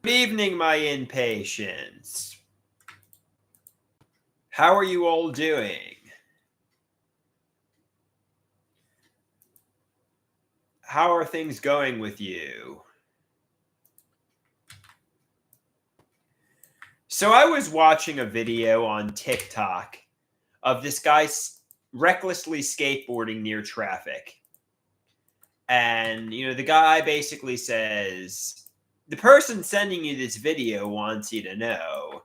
Good evening, my impatients. How are you all doing? How are things going with you? So I was watching a video on TikTok of this guy recklessly skateboarding near traffic. And, the guy basically says, the person sending you this video wants you to know.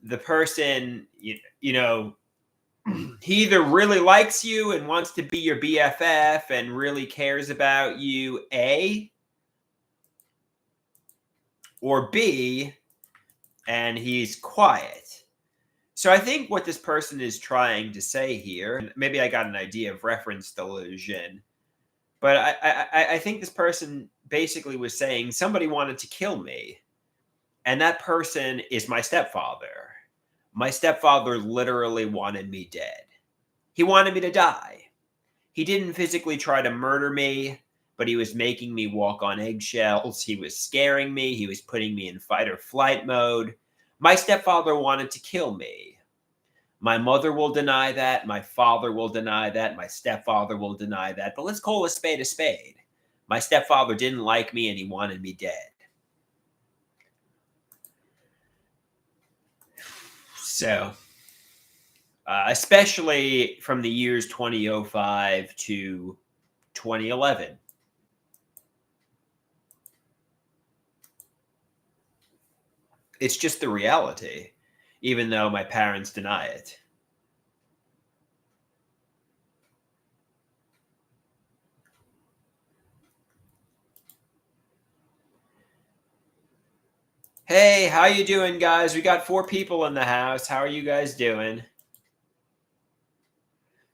The person, he either really likes you and wants to be your BFF and really cares about you, A, or B, and he's quiet. So I think what this person is trying to say here, and maybe I got an idea of reference delusion, but I think this person basically was saying somebody wanted to kill me, and that person is my stepfather. My stepfather literally wanted me dead. He wanted me to die. He didn't physically try to murder me, but he was making me walk on eggshells. He was scaring me. He was putting me in fight or flight mode. My stepfather wanted to kill me. My mother will deny that. My father will deny that. My stepfather will deny that. But let's call a spade a spade. My stepfather didn't like me and he wanted me dead. So, especially from the years 2005 to 2011. It's just the reality, even though my parents deny it. Hey, how you doing, guys? We got 4 people in the house. How are you guys doing?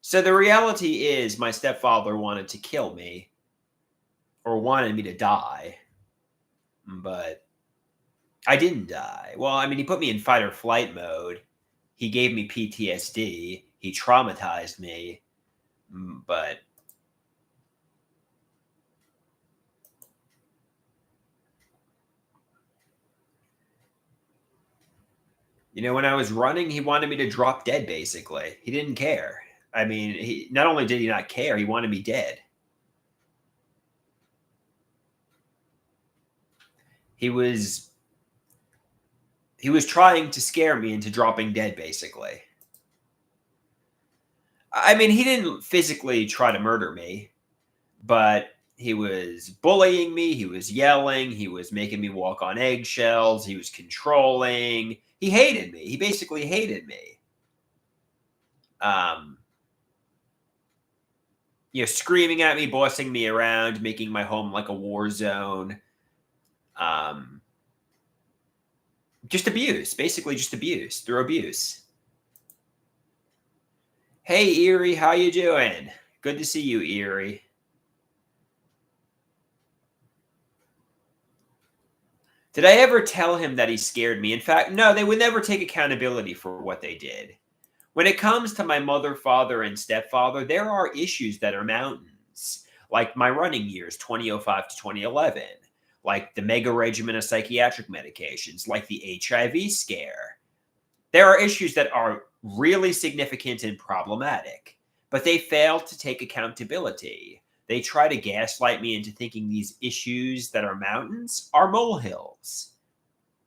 So the reality is my stepfather wanted to kill me or wanted me to die, but I didn't die. Well, I mean, he put me in fight or flight mode. He gave me PTSD. He traumatized me, but when I was running, he wanted me to drop dead basically. He didn't care. I mean, he not only did he not care, he wanted me dead. He was trying to scare me into dropping dead basically. I mean, he didn't physically try to murder me, but he was bullying me, he was yelling, he was making me walk on eggshells, he was controlling. He hated me. He basically hated me. Um, screaming at me, bossing me around, making my home like a war zone. Um, just abuse, basically just abuse, through abuse. Hey, Erie, how you doing? Good to see you, Erie. Did I ever tell him that he scared me? In fact, no, they would never take accountability for what they did. When it comes to my mother, father, and stepfather, there are issues that are mountains, like my running years, 2005 to 2011, like the mega regimen of psychiatric medications, like the HIV scare. There are issues that are really significant and problematic, but they fail to take accountability. They try to gaslight me into thinking these issues that are mountains are molehills.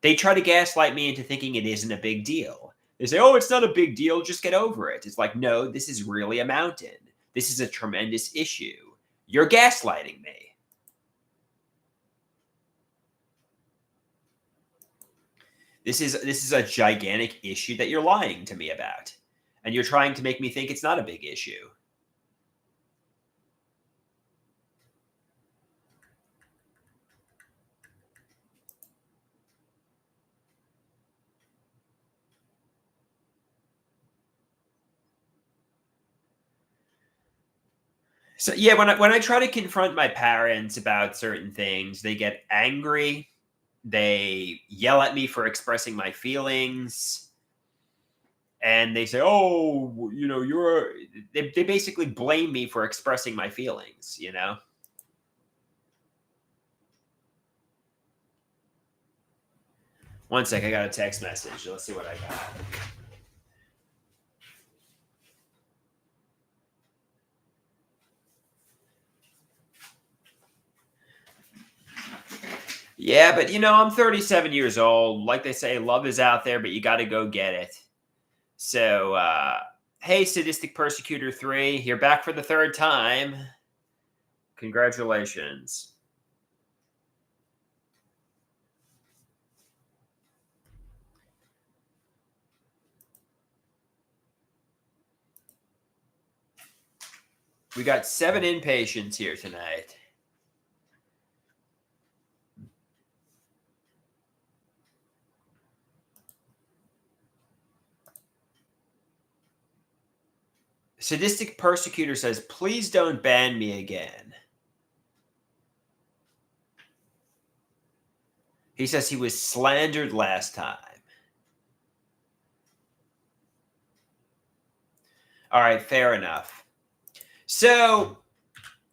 They try to gaslight me into thinking it isn't a big deal. They say, oh, it's not a big deal, just get over it. It's like, no, this is really a mountain. This is a tremendous issue. You're gaslighting me. This is a gigantic issue that you're lying to me about. And you're trying to make me think it's not a big issue. So yeah, when I try to confront my parents about certain things, they get angry. They yell at me for expressing my feelings, and they say, "Oh, you're." They basically blame me for expressing my feelings. One sec, I got a text message. Let's see what I got. Yeah, but I'm 37 years old. Like they say, love is out there, but you got to go get it. So, hey, Sadistic Persecutor 3, you're back for the third time. Congratulations. We got 7 inpatients here tonight. Sadistic Persecutor says, please don't ban me again. He says he was slandered last time. All right, fair enough. So,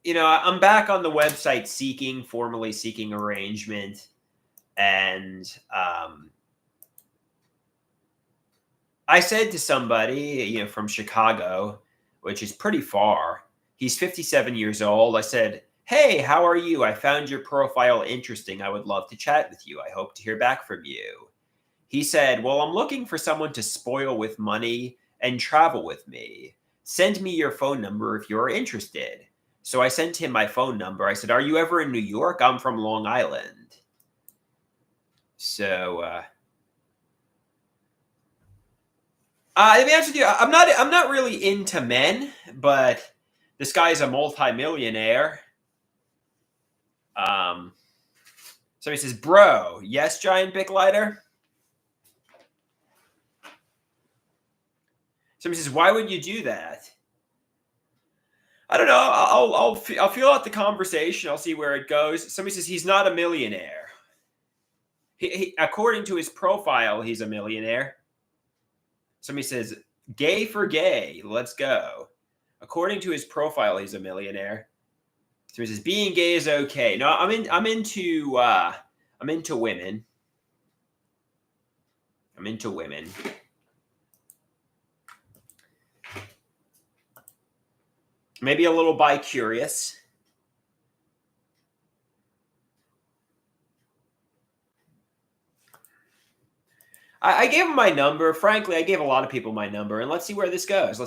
I'm back on the website formally seeking arrangement. And I said to somebody, from Chicago, which is pretty far, he's 57 years old. I said, hey, how are you? I found your profile interesting. I would love to chat with you. I hope to hear back from you. He said, well, I'm looking for someone to spoil with money and travel with me. Send me your phone number if you're interested. So I sent him my phone number. I said, are you ever in New York? I'm from Long Island. So, to be honest with you, I'm not really into men, but this guy's a multimillionaire. So he says, bro, yes, giant Bic lighter? Somebody says, why would you do that? I don't know. I'll feel out the conversation. I'll see where it goes. Somebody says he's not a millionaire. He according to his profile, he's a millionaire. Somebody says, gay for gay. Let's go. According to his profile, he's a millionaire. Somebody says being gay is okay. No, I'm into women. I'm into women. Maybe a little bi-curious. I gave him my number. Frankly, I gave a lot of people my number, and let's see where this goes.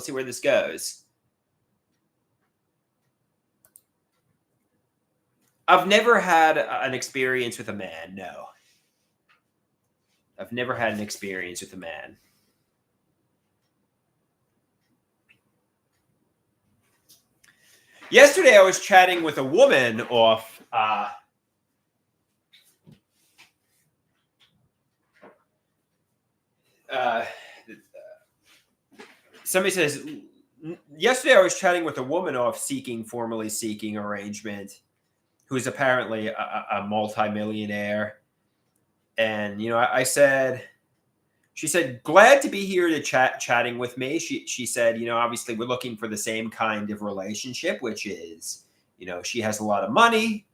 I've never had an experience with a man. No. I've never had an experience with a man. Yesterday, I was chatting with a woman off. Somebody says, yesterday I was chatting with a woman off formally seeking arrangement, who's apparently a multimillionaire. And, I said, she said, glad to be here to chatting with me. She said, obviously we're looking for the same kind of relationship, which is, she has a lot of money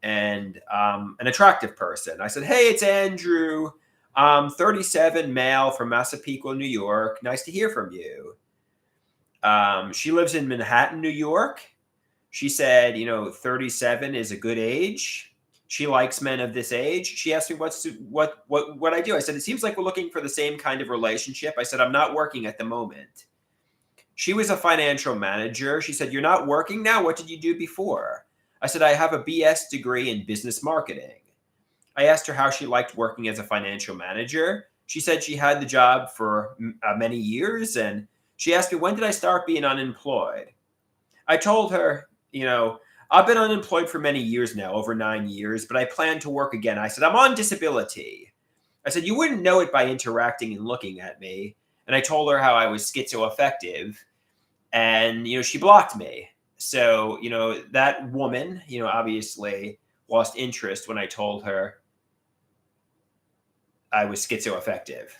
and an attractive person. I said, hey, it's Andrew. 37, male from Massapequa, New York. Nice to hear from you. She lives in Manhattan, New York. She said, 37 is a good age. She likes men of this age. She asked me what I do. I said, it seems like we're looking for the same kind of relationship. I said, I'm not working at the moment. She was a financial manager. She said, you're not working now? What did you do before? I said, I have a BS degree in business marketing. I asked her how she liked working as a financial manager. She said she had the job for many years, and she asked me, when did I start being unemployed? I told her, I've been unemployed for many years now, over 9 years, but I plan to work again. I said, I'm on disability. I said, you wouldn't know it by interacting and looking at me. And I told her how I was schizoaffective, and, she blocked me. So, that woman, obviously lost interest when I told her I was schizoaffective.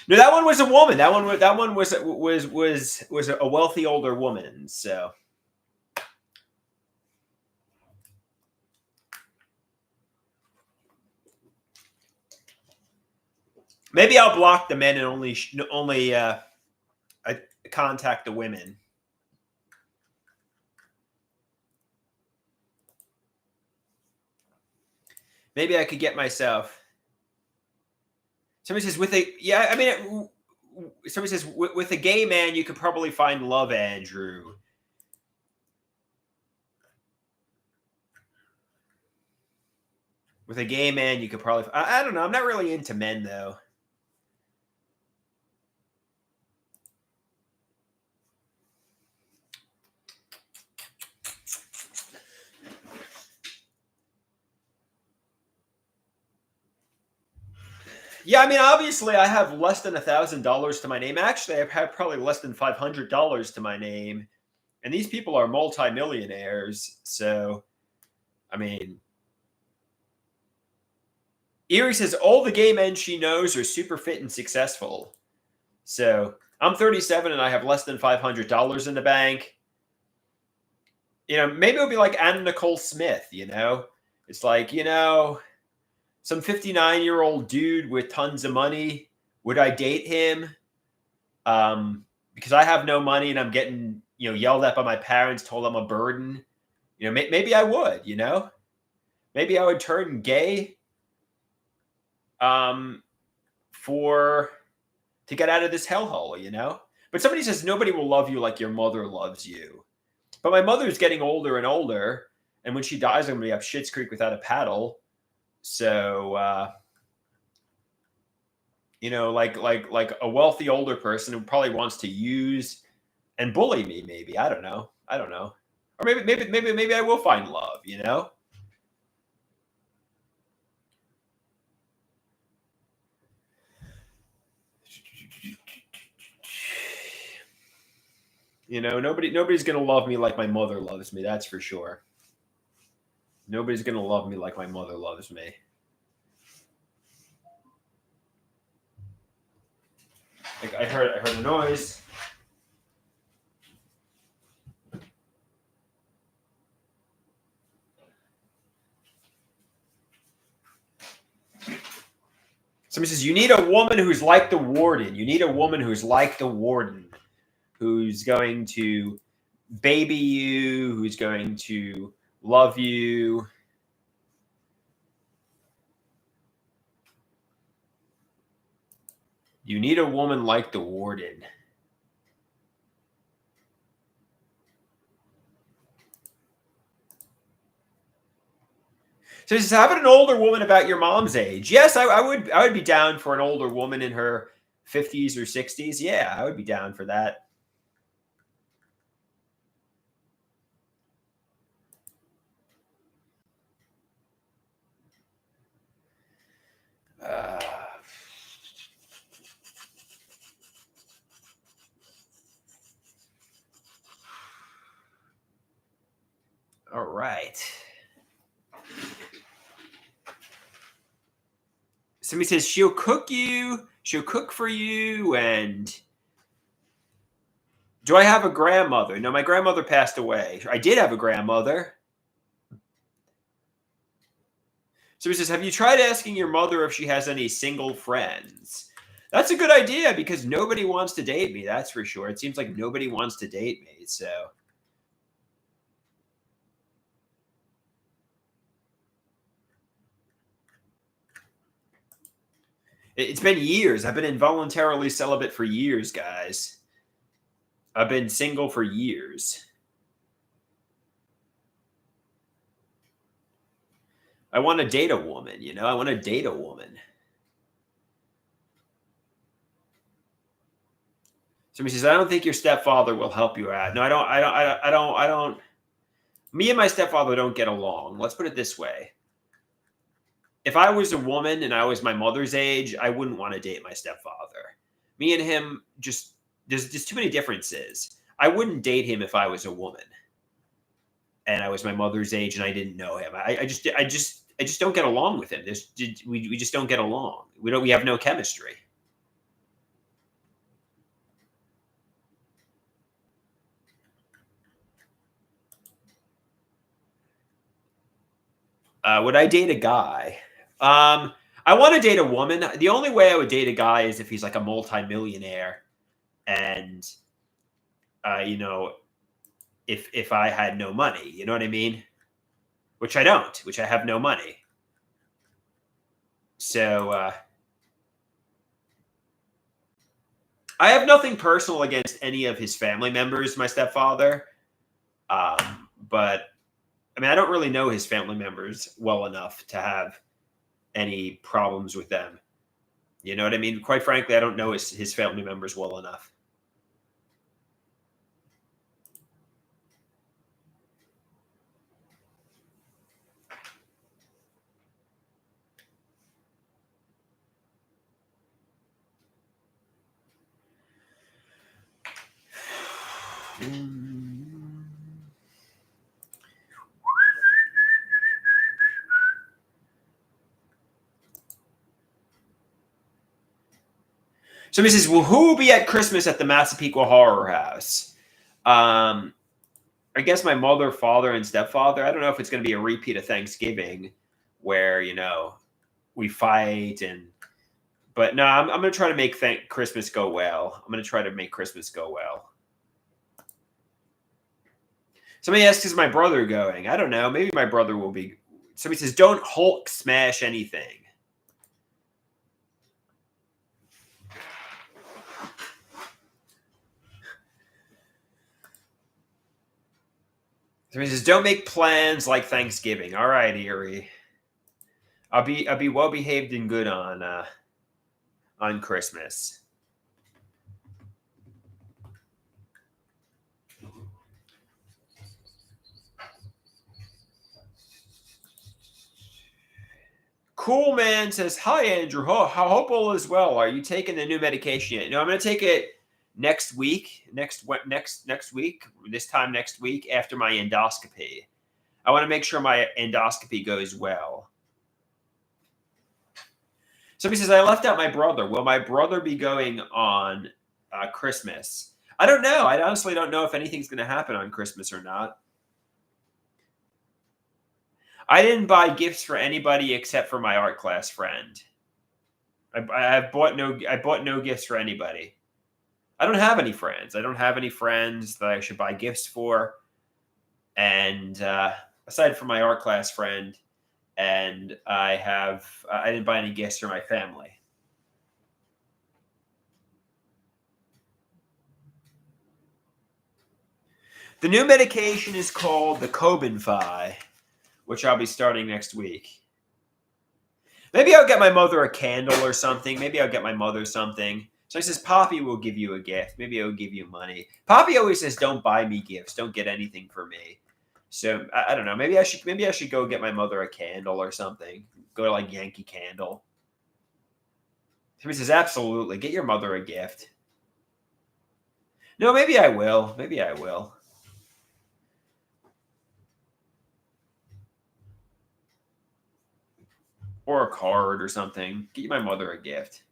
No, that one was a woman. That one was a wealthy older woman. So maybe I'll block the men and only I contact the women. Maybe I could get myself. Somebody says with a yeah. I mean, somebody says with a gay man you could probably find love, Andrew. With a gay man you could probably. I don't know. I'm not really into men though. Yeah, I mean, obviously, I have less than $1,000 to my name. Actually, I've had probably less than $500 to my name, and these people are multimillionaires. So, I mean, Erie says all the gay men she knows are super fit and successful. So, I'm 37 and I have less than $500 in the bank. Maybe it'll be like Anna Nicole Smith. It's like some 59-year-old dude with tons of money. Would I date him? Because I have no money and I'm getting yelled at by my parents, told I'm a burden. Maybe I would. Maybe I would turn gay. To get out of this hellhole. But somebody says nobody will love you like your mother loves you. But my mother's getting older and older, and when she dies, I'm gonna be up Schitt's Creek without a paddle. So, like a wealthy older person who probably wants to use and bully me. Maybe I don't know. Or maybe I will find love. Nobody's gonna love me like my mother loves me. That's for sure. Nobody's gonna love me like my mother loves me. I heard a noise. Somebody says you need a woman who's like the warden. You need a woman who's like the warden, who's going to baby you, who's going to love you. You need a woman like the warden. So just having an older woman about your mom's age. Yes, I would be down for an older woman in her 50s or 60s. Yeah, I would be down for that. All right. Somebody says she'll cook for you, and do I have a grandmother? No, my grandmother passed away. I did have a grandmother. So he says, have you tried asking your mother if she has any single friends? That's a good idea because nobody wants to date me. That's for sure. It seems like nobody wants to date me. So it's been years. I've been involuntarily celibate for years, guys. I've been single for years. I want to date a woman, I want to date a woman. Somebody says, I don't think your stepfather will help you out. No, I don't. Me and my stepfather don't get along. Let's put it this way. If I was a woman and I was my mother's age, I wouldn't want to date my stepfather. Me and him there's just too many differences. I wouldn't date him if I was a woman and I was my mother's age and I didn't know him. I just don't get along with him. We just don't get along. We have no chemistry. Would I date a guy? Um, I want to date a woman. The only way I would date a guy is if he's like a multimillionaire, and you know, if I had no money, you know what I mean? Which I don't. Which I have no money. So I have nothing personal against any of his family members. My stepfather, but I mean, I don't really know his family members well enough to have any problems with them. You know what I mean? Quite frankly, I don't know his family members well enough. Somebody says, "Well, who will be at Christmas at the Massapequa Horror House?" Um, I guess my mother, father, and stepfather. I don't know if it's going to be a repeat of Thanksgiving, where we fight and. But no, I'm going to try to make Christmas go well. I'm going to try to make Christmas go well. Somebody asks, "Is my brother going?" I don't know. Maybe my brother will be. Somebody says, "Don't Hulk smash anything." Somebody says, "Don't make plans like Thanksgiving." All right, Erie. I'll be well behaved and good on Christmas. Cool Man says, "Hi Andrew, how hope all is well. Are you taking the new medication yet?" No, I'm going to take it next week. Next week. This time next week after my endoscopy. I want to make sure my endoscopy goes well. Somebody says, "I left out my brother. Will my brother be going on Christmas?" I don't know. I honestly don't know if anything's going to happen on Christmas or not. I didn't buy gifts for anybody except for my art class friend. I bought no gifts for anybody. I don't have any friends. I don't have any friends that I should buy gifts for. And aside from my art class friend, and I didn't buy any gifts for my family. The new medication is called the Cobenfy, which I'll be starting next week. Maybe I'll get my mother a candle or something. Maybe I'll get my mother something. So he says, "Poppy will give you a gift. Maybe I'll give you money." Poppy always says, "Don't buy me gifts. Don't get anything for me." So I don't know. Maybe I should go get my mother a candle or something. Go to like Yankee Candle. Somebody says, "Absolutely. Get your mother a gift." No, maybe I will. Maybe I will. Or a card or something. Get my mother a gift.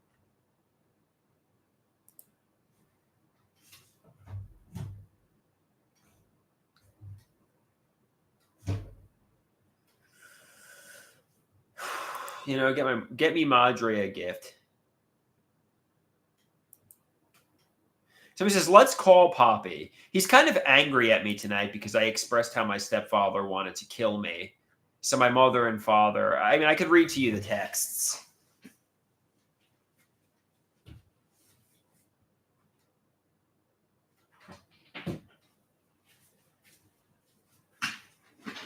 Get me Madre a gift. Somebody says, "Let's call Poppy. He's kind of angry at me tonight because I expressed how my stepfather wanted to kill me. So my mother and father, I mean, I could read to you the texts.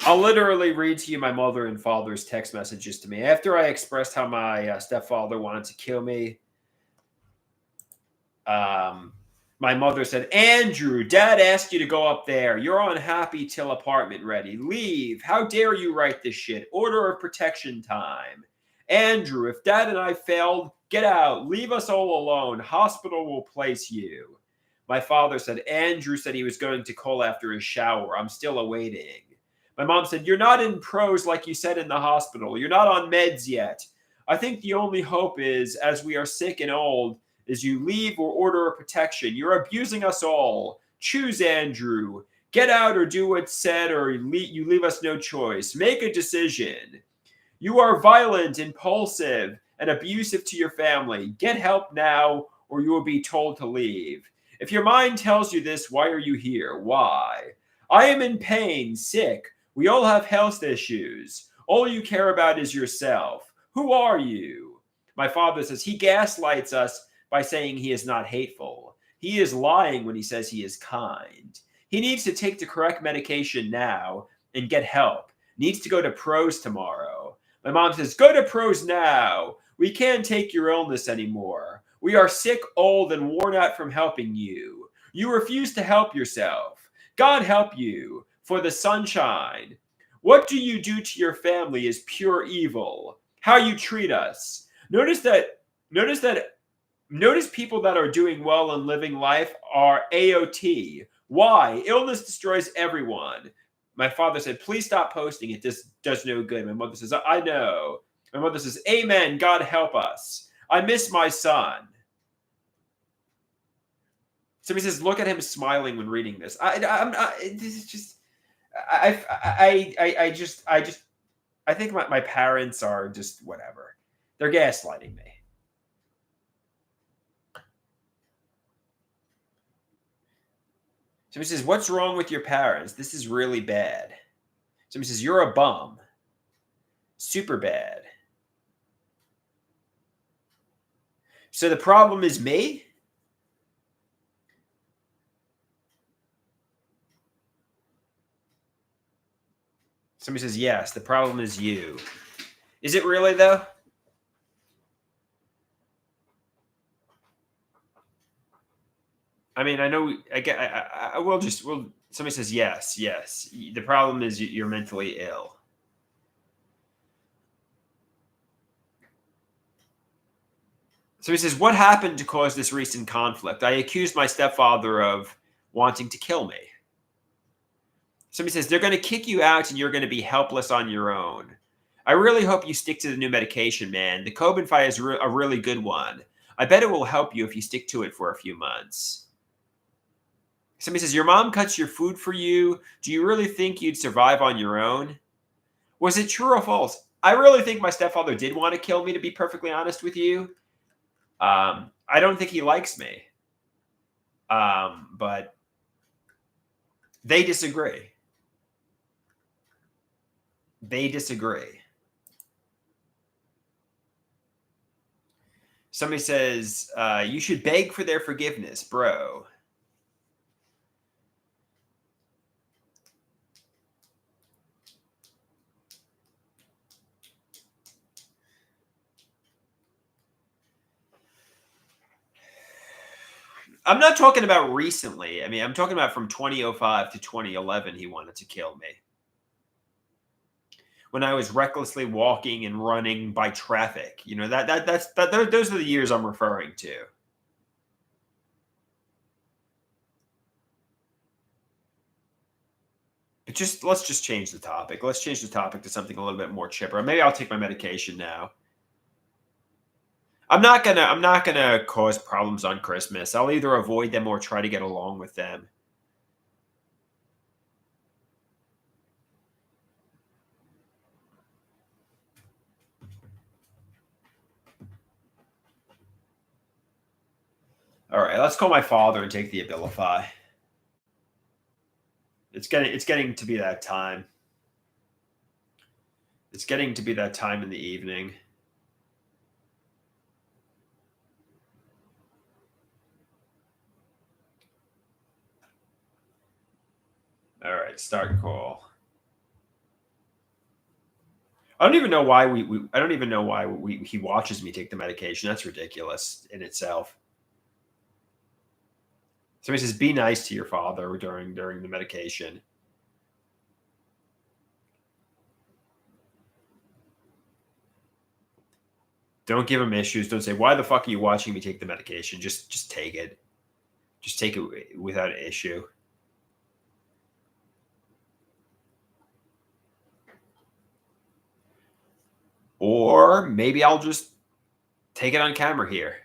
I'll literally read to you my mother and father's text messages to me. After I expressed how my stepfather wanted to kill me, my mother said, "Andrew, Dad asked you to go up there. You're unhappy till apartment ready. Leave. How dare you write this shit? Order of protection time. Andrew, if Dad and I failed, get out. Leave us all alone. Hospital will place you." My father said, "Andrew said he was going to call after his shower. I'm still awaiting." My mom said, "You're not in pros like you said in the hospital. You're not on meds yet. I think the only hope is, as we are sick and old, is you leave or order a protection. You're abusing us all. Choose Andrew. Get out or do what's said, or you leave us no choice. Make a decision." You are violent, impulsive, and abusive to your family. Get help now, or you will be told to leave. If your mind tells you this, why are you here? Why? I am in pain, sick. We all have health issues. All you care about is yourself. Who are you? My father says he gaslights us by saying he is not hateful. He is lying when he says he is kind. He needs to take the correct medication now and get help. Needs to go to pros tomorrow. My mom says, go to pros now. We can't take your illness anymore. We are sick, old, and worn out from helping you. You refuse to help yourself. God help you for the sunshine. What do you do to your family is pure evil. How you treat us. Notice people that are doing well and living life are AOT. Why? Illness destroys everyone. My father said, please stop posting it. This does no good. My mother says, I know. My mother says, amen. God help us. I miss my son. Somebody says, look at him smiling when reading this. This is just, I think my parents are just whatever. They're gaslighting me. Somebody says, what's wrong with your parents? This is really bad. Somebody says, you're a bum. Super bad. So the problem is me? Somebody says, yes, the problem is you. Is it really, though? I mean, I know. I will just. Well, somebody says yes, yes. The problem is you're mentally ill. Somebody says, what happened to cause this recent conflict? I accused my stepfather of wanting to kill me. Somebody says they're going to kick you out and you're going to be helpless on your own. I really hope you stick to the new medication, man. The Cobenfy is a really good one. I bet it will help you if you stick to it for a few months. Somebody says, your mom cuts your food for you. Do you really think you'd survive on your own? Was it true or false? I really think my stepfather did want to kill me, to be perfectly honest with you. I don't think he likes me. But they disagree. They disagree. Somebody says, you should beg for their forgiveness, bro. I'm not talking about recently. I mean, I'm talking about from 2005 to 2011, he wanted to kill me. When I was recklessly walking and running by traffic. You know, those are the years I'm referring to. But let's just change the topic. Let's change the topic to something a little bit more chipper. Maybe I'll take my medication now. I'm not gonna cause problems on Christmas. I'll either avoid them or try to get along with them. All right, let's call my father and take the Abilify. It's getting to be that time. It's getting to be that time in the evening. All right, start call. I don't even know why I don't even know why he watches me take the medication. That's ridiculous in itself. Somebody says, "Be nice to your father during the medication." Don't give him issues. Don't say, "Why the fuck are you watching me take the medication?" Just take it. Just take it without issue. Or maybe I'll just take it on camera here.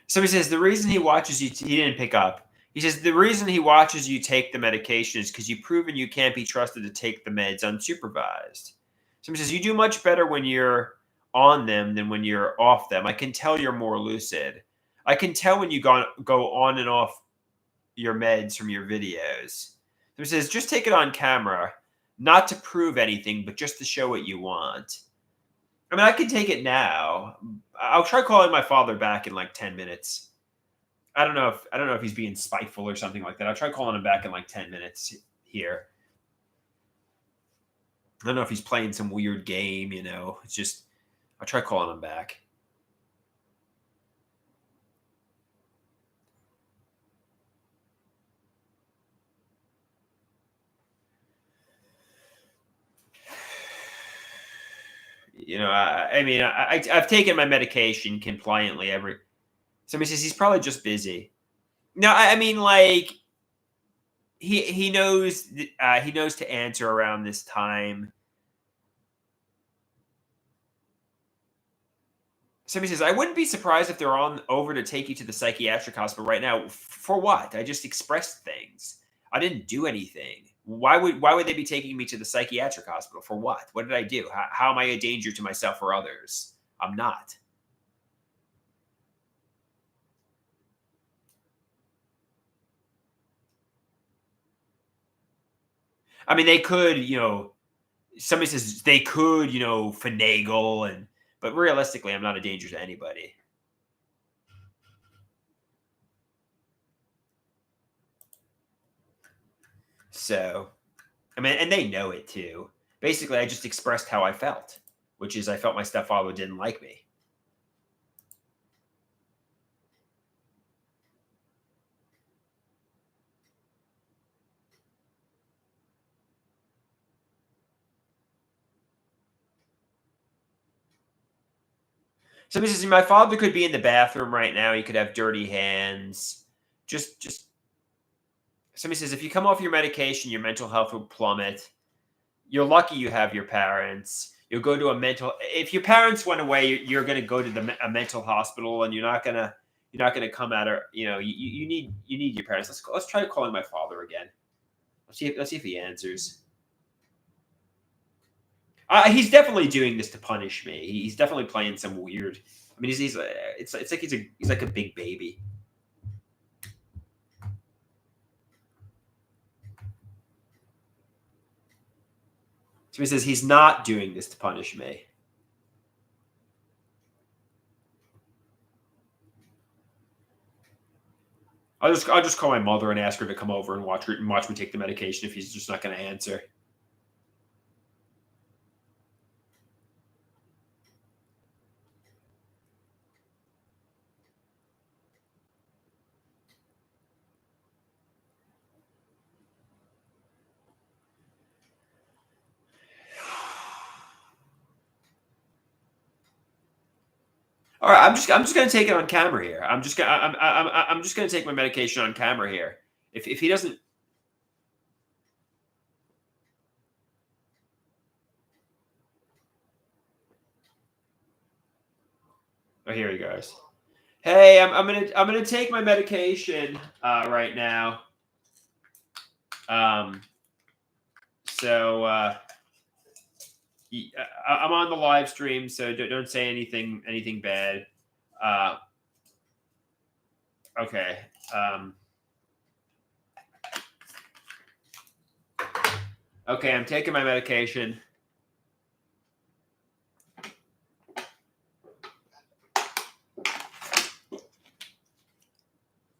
Somebody says the reason he watches you, he didn't pick up. He says the reason he watches you take the medication is because you've proven you can't be trusted to take the meds unsupervised. Somebody says you do much better when you're on them than when you're off them. I can tell you're more lucid. I can tell when you go on and off your meds from your videos. Somebody says just take it on camera, not to prove anything, but just to show what you want. I mean, I can take it now. I'll try calling my father back in like 10 minutes. I don't know if he's being spiteful or something like that. I'll try calling him back in like 10 minutes here. I don't know if he's playing some weird game, you know. It's just I'll try calling him back. You know, I mean, I've taken my medication compliantly every. Somebody says he's probably just busy. No, I mean, like he knows to answer around this time. Somebody says I wouldn't be surprised if they're on over to take you to the psychiatric hospital right now. For what? I just expressed things. I didn't do anything. Why would they be taking me to the psychiatric hospital for what? What did I do? How am I a danger to myself or others? I'm not. I mean, they could, somebody says they could, finagle but realistically, I'm not a danger to anybody. So, I mean, and they know it too. Basically, I just expressed how I felt, which is I felt my stepfather didn't like me. Somebody says my father could be in the bathroom right now. He could have dirty hands. Just somebody says if you come off your medication, your mental health will plummet. You're lucky you have your parents. You'll go to a mental. If your parents went away, you're going to go to a mental hospital, and you're not gonna come out of. You need your parents. Let's try calling my father again. Let's see if he answers. He's definitely doing this to punish me. He's definitely playing some weird. I mean, it's like he's like a big baby. So he says he's not doing this to punish me. I'll just call my mother and ask her to come over and watch me take the medication if he's just not going to answer. All right, I'm just gonna take it on camera here. I'm just gonna take my medication on camera here. If he doesn't, oh, here he goes. Hey, I'm gonna take my medication right now. Um, so I'm on the live stream, so don't say anything bad. Uh, okay. Okay, I'm taking my medication.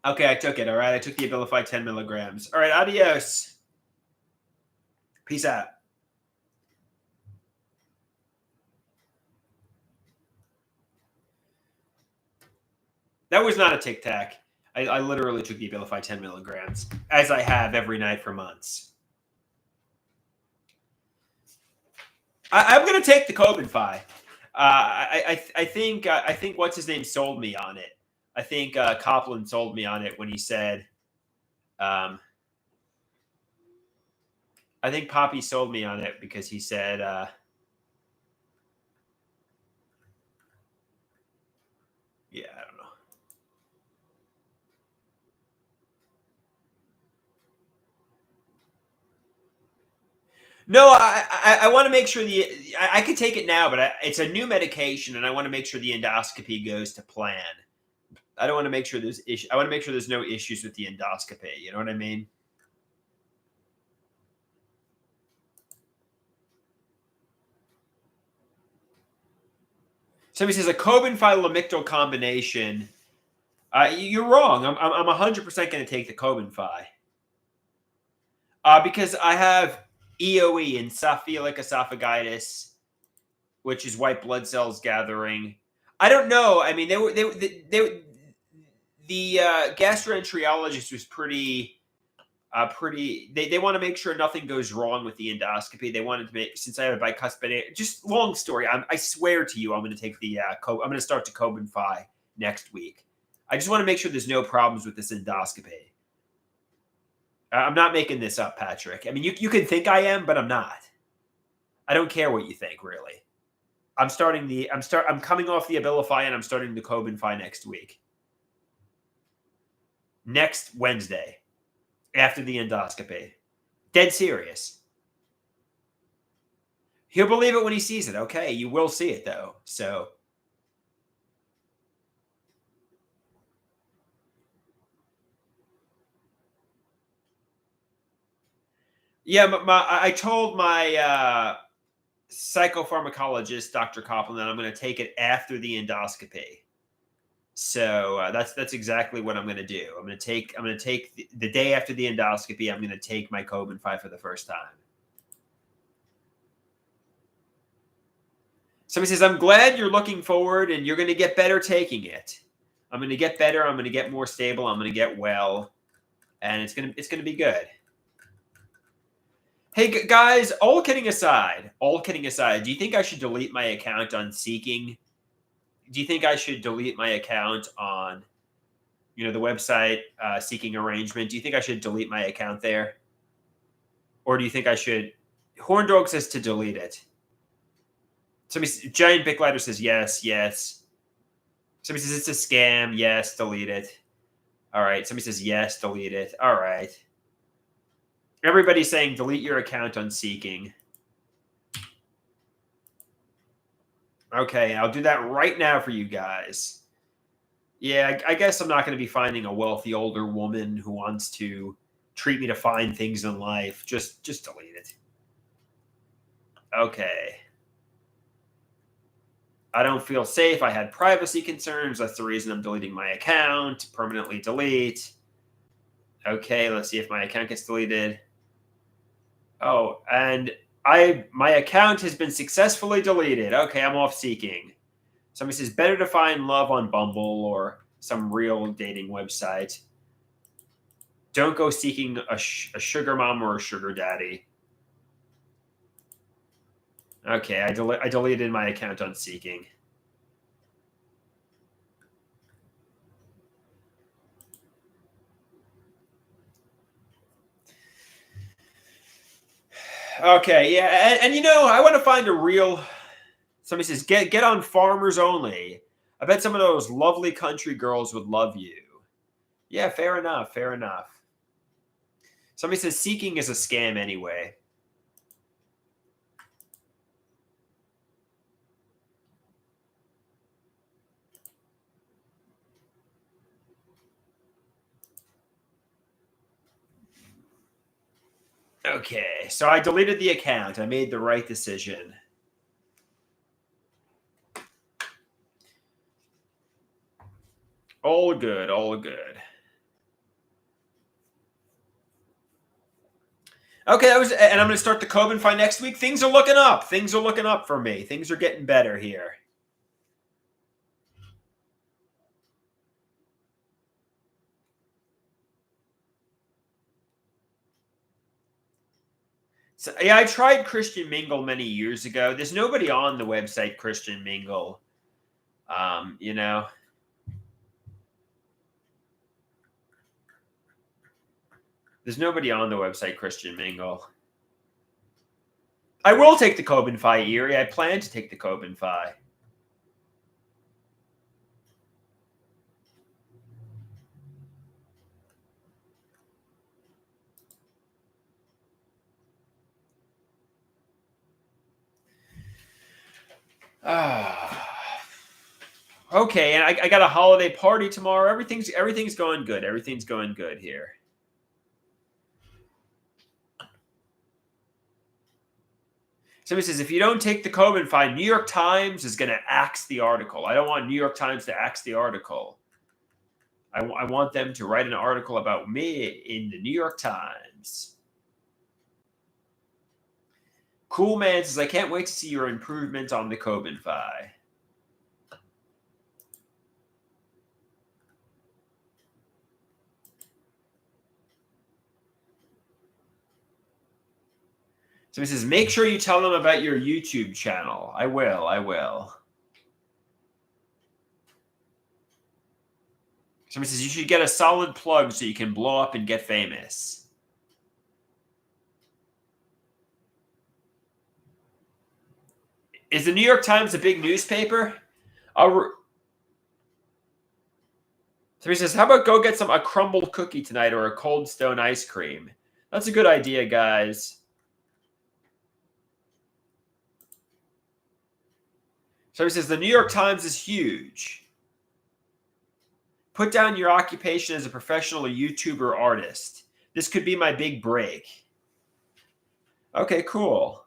Okay, I took it. All right, I took the Abilify 10 milligrams. All right, adios. Peace out. That was not a tic tac. I literally took the Abilify 10 milligrams, as I have every night for months. I'm going to take the Cobenfy. I think what's his name sold me on it. I think Copland sold me on it when he said, I think Poppy sold me on it because he said, yeah, I don't know. No, I want to make sure I could take it now, but it's a new medication, and I want to make sure the endoscopy goes to plan. I don't want to make sure there's issue. I want to make sure there's no issues with the endoscopy. You know what I mean? Somebody says a Cobenfy Lamictal combination. You're wrong. I'm 100% going to take the Cobenfy. Because I have EOE, encephalic esophagitis, which is white blood cells gathering. I don't know. I mean, the gastroenterologist was pretty. They want to make sure nothing goes wrong with the endoscopy. They wanted to make, since I have a bicuspid. Just long story. I swear to you, I'm going to take the. I'm going to start the Cobenfy next week. I just want to make sure there's no problems with this endoscopy. I'm not making this up, Patrick. I mean, you can think I am, but I'm not. I don't care what you think, really. I'm coming off the Abilify and I'm starting the Cobenfy next week. Next Wednesday, after the endoscopy. Dead serious. He'll believe it when he sees it. Okay, you will see it though. So yeah, I told my psychopharmacologist, Dr. Copland, that I'm going to take it after the endoscopy. So that's exactly what I'm going to do. I'm going to take the day after the endoscopy. I'm going to take my Cobenfy for the first time. Somebody says, "I'm glad you're looking forward, and you're going to get better taking it. I'm going to get better. I'm going to get more stable. I'm going to get well, and it's going to be good." Hey guys, all kidding aside, do you think I should delete my account on Seeking? Do you think I should delete my account on, the website Seeking Arrangement? Do you think I should delete my account there, or do you think I should? Horn Dog says to delete it. Giant Big Ladder says yes, yes. Somebody says it's a scam. Yes, delete it. All right. Somebody says yes, delete it. All right. Everybody's saying delete your account on Seeking. Okay, I'll do that right now for you guys. Yeah, I guess I'm not going to be finding a wealthy older woman who wants to treat me to fine things in life. Just delete it. Okay. I don't feel safe. I had privacy concerns. That's the reason I'm deleting my account. Permanently delete. Okay, let's see if my account gets deleted. Oh, and my account has been successfully deleted. Okay, I'm off Seeking. Somebody says better to find love on Bumble or some real dating website. Don't go seeking a sugar mom or a sugar daddy. Okay, I deleted my account on Seeking. Okay, yeah, and I want to find a real. Somebody says get on Farmers Only. I bet some of those lovely country girls would love you. Yeah, fair enough. Fair enough. Somebody says Seeking is a scam anyway. Okay, so I deleted the account. I made the right decision. All good, all good. Okay, and I'm going to start the Cobenfy next week. Things are looking up. Things are looking up for me. Things are getting better here. So, yeah, I tried Christian Mingle many years ago. There's nobody on the website Christian Mingle. There's nobody on the website Christian Mingle. I will take the Cobenfy, Erie. I plan to take the Cobenfy. Okay, and I got a holiday party tomorrow. Everything's going good. Everything's going good here. Somebody says, if you don't take the COVID fine, New York Times is going to axe the article. I don't want New York Times to axe the article. I want them to write an article about me in the New York Times. Cool Man says, I can't wait to see your improvement on the COVID fine. So he says, make sure you tell them about your YouTube channel. I will. Somebody says, you should get a solid plug so you can blow up and get famous. Is the New York Times a big newspaper? Somebody says, how about go get a crumbled cookie tonight or a Cold Stone ice cream? That's a good idea, guys. Somebody says, the New York Times is huge. Put down your occupation as a professional YouTuber artist. This could be my big break. Okay, cool.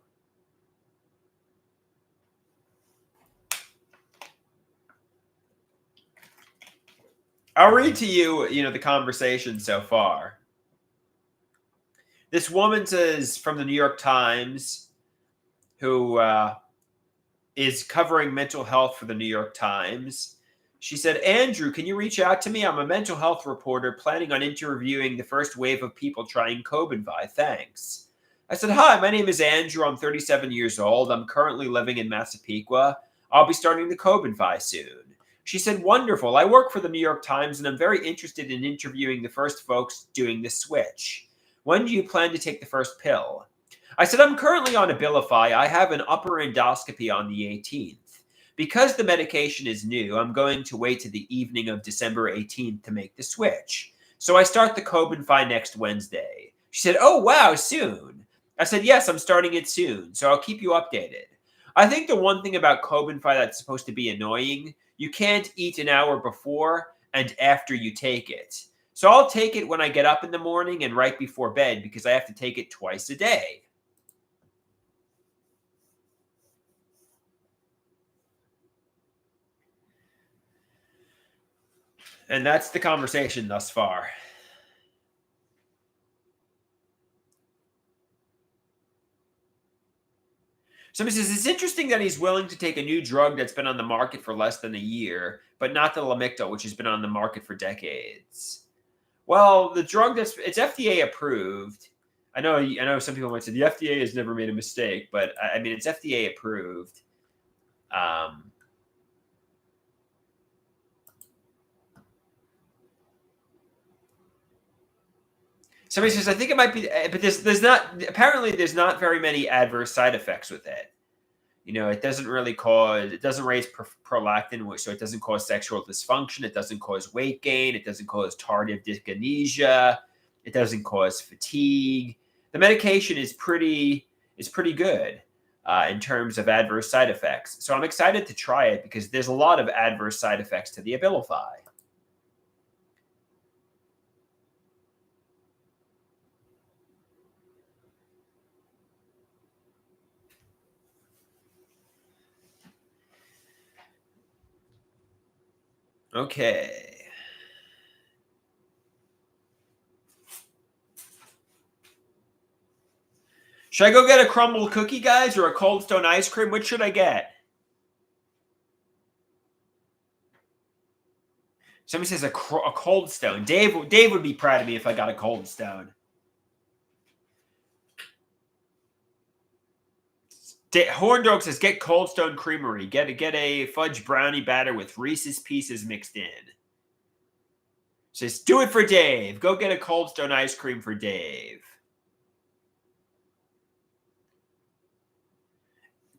I'll read to you, the conversation so far. This woman says from the New York Times, who is covering mental health for the New York Times. She said, Andrew, can you reach out to me? I'm a mental health reporter planning on interviewing the first wave of people trying Cobenvi. Thanks. I said, hi, my name is Andrew. I'm 37 years old. I'm currently living in Massapequa. I'll be starting the Cobenvi soon. She said, wonderful. I work for the New York Times, and I'm very interested in interviewing the first folks doing the switch. When do you plan to take the first pill? I said, I'm currently on Abilify. I have an upper endoscopy on the 18th. Because the medication is new, I'm going to wait to the evening of December 18th to make the switch. So I start the Cobenvi next Wednesday. She said, oh, wow, soon. I said, yes, I'm starting it soon, so I'll keep you updated. I think the one thing about Cobenvi that's supposed to be annoying, you can't eat an hour before and after you take it. So I'll take it when I get up in the morning and right before bed because I have to take it twice a day. And that's the conversation thus far. Somebody says, it's interesting that he's willing to take a new drug that's been on the market for less than a year, but not the Lamictal, which has been on the market for decades. Well, the drug it's FDA approved. I know some people might say the FDA has never made a mistake, but I mean, it's FDA approved. Somebody says, I think it might be, but there's not very many adverse side effects with it. It doesn't raise prolactin, so it doesn't cause sexual dysfunction. It doesn't cause weight gain. It doesn't cause tardive dyskinesia. It doesn't cause fatigue. The medication is pretty good in terms of adverse side effects. So I'm excited to try it because there's a lot of adverse side effects to the Abilify. Okay. Should I go get a crumbled cookie, guys, or a Cold Stone ice cream? Which should I get? Somebody says a Cold Stone. Dave would be proud of me if I got a Cold Stone. Horn Dog says, get Cold Stone Creamery. Get a fudge brownie batter with Reese's Pieces mixed in. Says, do it for Dave. Go get a Cold Stone ice cream for Dave.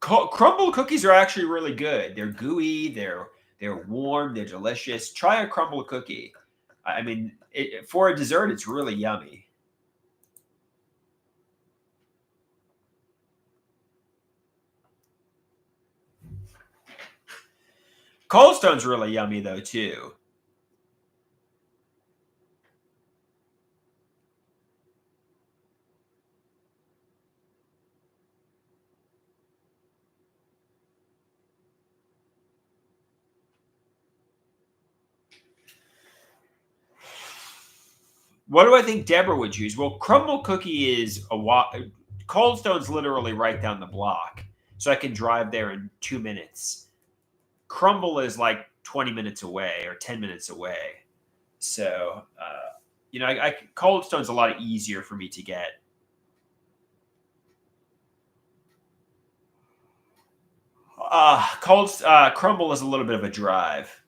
Crumbled cookies are actually really good. They're gooey. They're warm. They're delicious. Try a crumbled cookie. I mean, for a dessert, it's really yummy. Cold Stone's really yummy though too. What do I think Deborah would choose? Well, Crumble Cookie is a Cold Stone's literally right down the block, so I can drive there in 2 minutes. Crumble is like 20 minutes away or 10 minutes away. So, Cold Stone's a lot easier for me to get. Crumble is a little bit of a drive.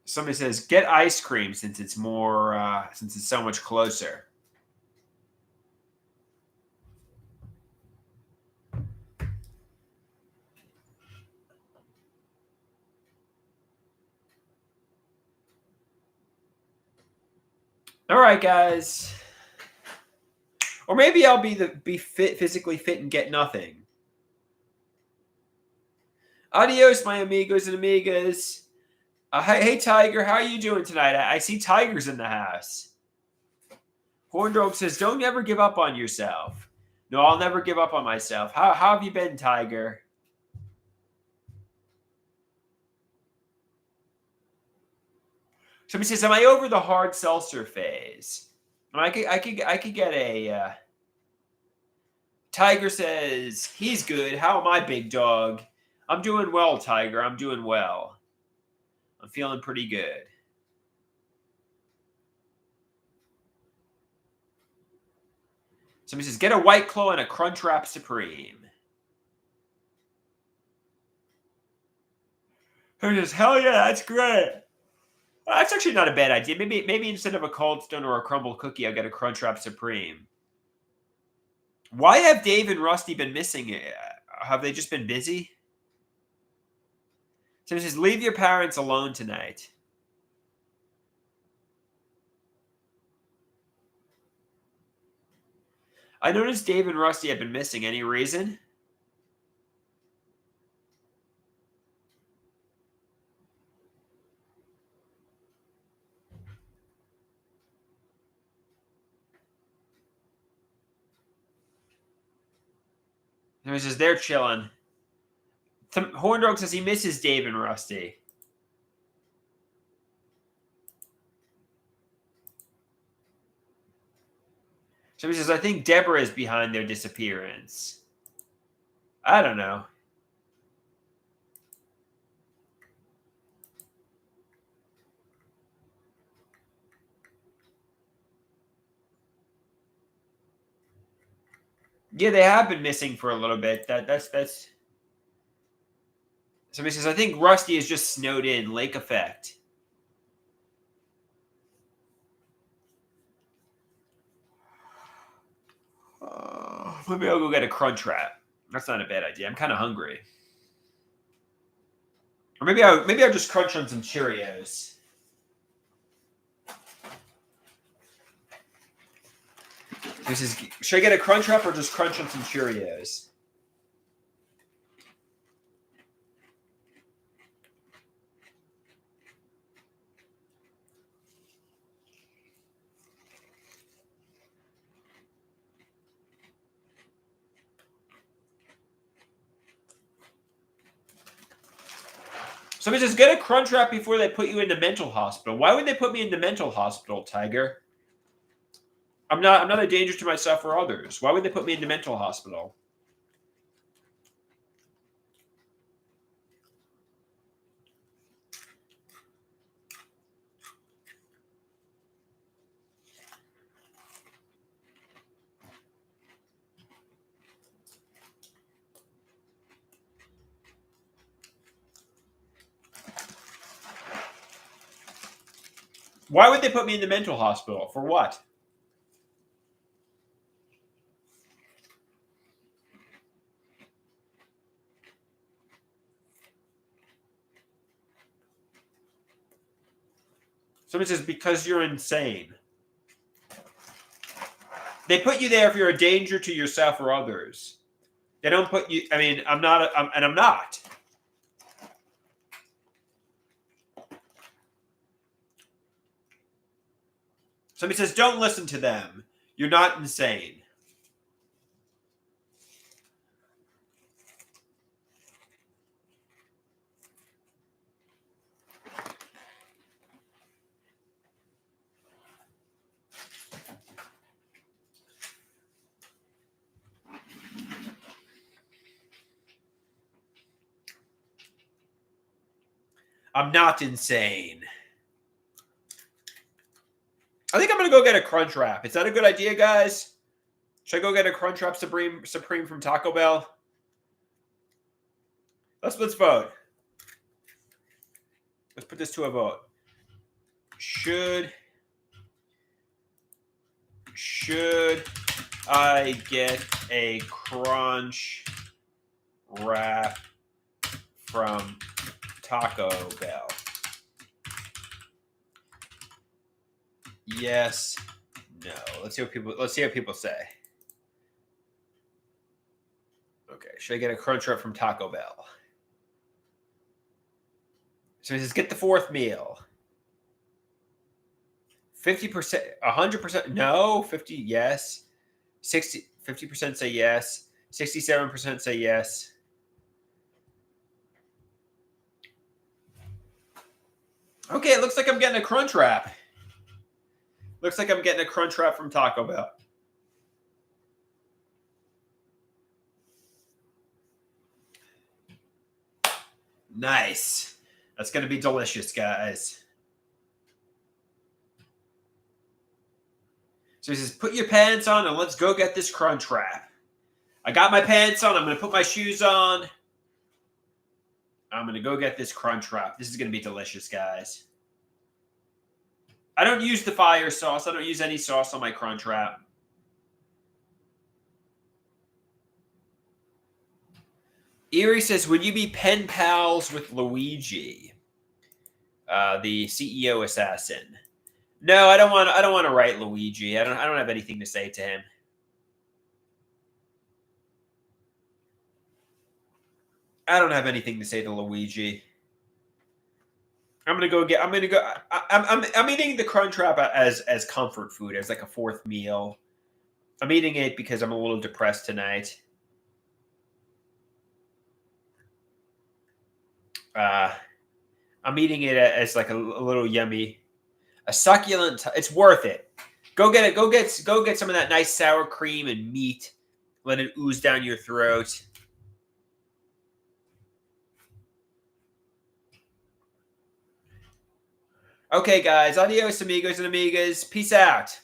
Somebody says get ice cream since it's so much closer. All right, guys. Or maybe I'll be physically fit and get nothing. Adios, my amigos and amigas. Hey, Tiger, how are you doing tonight? I see tigers in the house. Horndog says, "Don't ever give up on yourself." No, I'll never give up on myself. How have you been, Tiger? Somebody says, "Am I over the hard seltzer phase?" I could get a. Tiger says he's good. How am I, big dog? I'm doing well, Tiger. I'm doing well. I'm feeling pretty good. Somebody says, "Get a White Claw and a Crunchwrap Supreme." Who says, "Hell yeah, that's great." Well, that's actually not a bad idea. Maybe instead of a Cold Stone or a Crumble Cookie, I'll get a Crunchwrap Supreme. Why have Dave and Rusty been missing? Have they just been busy? So it says, "Leave your parents alone tonight." I noticed Dave and Rusty have been missing. Any reason? He says they're chilling. Horndog says he misses Dave and Rusty. Somebody says, "I think Deborah is behind their disappearance." I don't know. Yeah, they have been missing for a little bit. That's. Somebody says, "I think Rusty is just snowed in. Lake effect." Maybe I'll go get a Crunchwrap. That's not a bad idea. I'm kind of hungry. Or maybe I'll just crunch on some Cheerios. Should I get a Crunchwrap or just crunch on some Cheerios? Somebody says, "Get a Crunchwrap before they put you into mental hospital." Why would they put me into mental hospital, Tiger? I'm not a danger to myself or others. Why would they put me into mental hospital? Why would they put me in the mental hospital? For what? Somebody says, "Because you're insane." They put you there if you're a danger to yourself or others. They don't put you. I mean, I'm not, and I'm not. Somebody says, don't listen to them. You're not insane. I'm not insane. I think I'm going to go get a Crunchwrap. Is that a good idea, guys? Should I go get a Crunchwrap Supreme from Taco Bell? Let's vote. Let's put this to a vote. Should I get a Crunch Wrap from Taco Bell? Yes. No. Let's see what people say. Okay. Should I get a Crunchwrap from Taco Bell? So he says, get the fourth meal. 50%, 100%, no. 50, yes. 50% say yes. 67% say yes. Okay, it looks like I'm getting a Crunchwrap. Looks like I'm getting a Crunchwrap from Taco Bell. Nice. That's going to be delicious, guys. So he says, put your pants on and let's go get this Crunchwrap. I got my pants on. I'm going to put my shoes on. I'm going to go get this Crunchwrap. This is going to be delicious, guys. I don't use the fire sauce. I don't use any sauce on my Crunchwrap. Erie says, would you be pen pals with Luigi, the CEO assassin? No, I don't want to write Luigi. I don't have anything to say to him. I don't have anything to say to Luigi. I'm eating the Crunchwrap as comfort food, as like a fourth meal. I'm eating it because I'm a little depressed tonight. I'm eating it as like a little yummy, a succulent. It's worth it. Go get it. Go get some of that nice sour cream and meat. Let it ooze down your throat. Okay, guys. Adios, amigos and amigas. Peace out.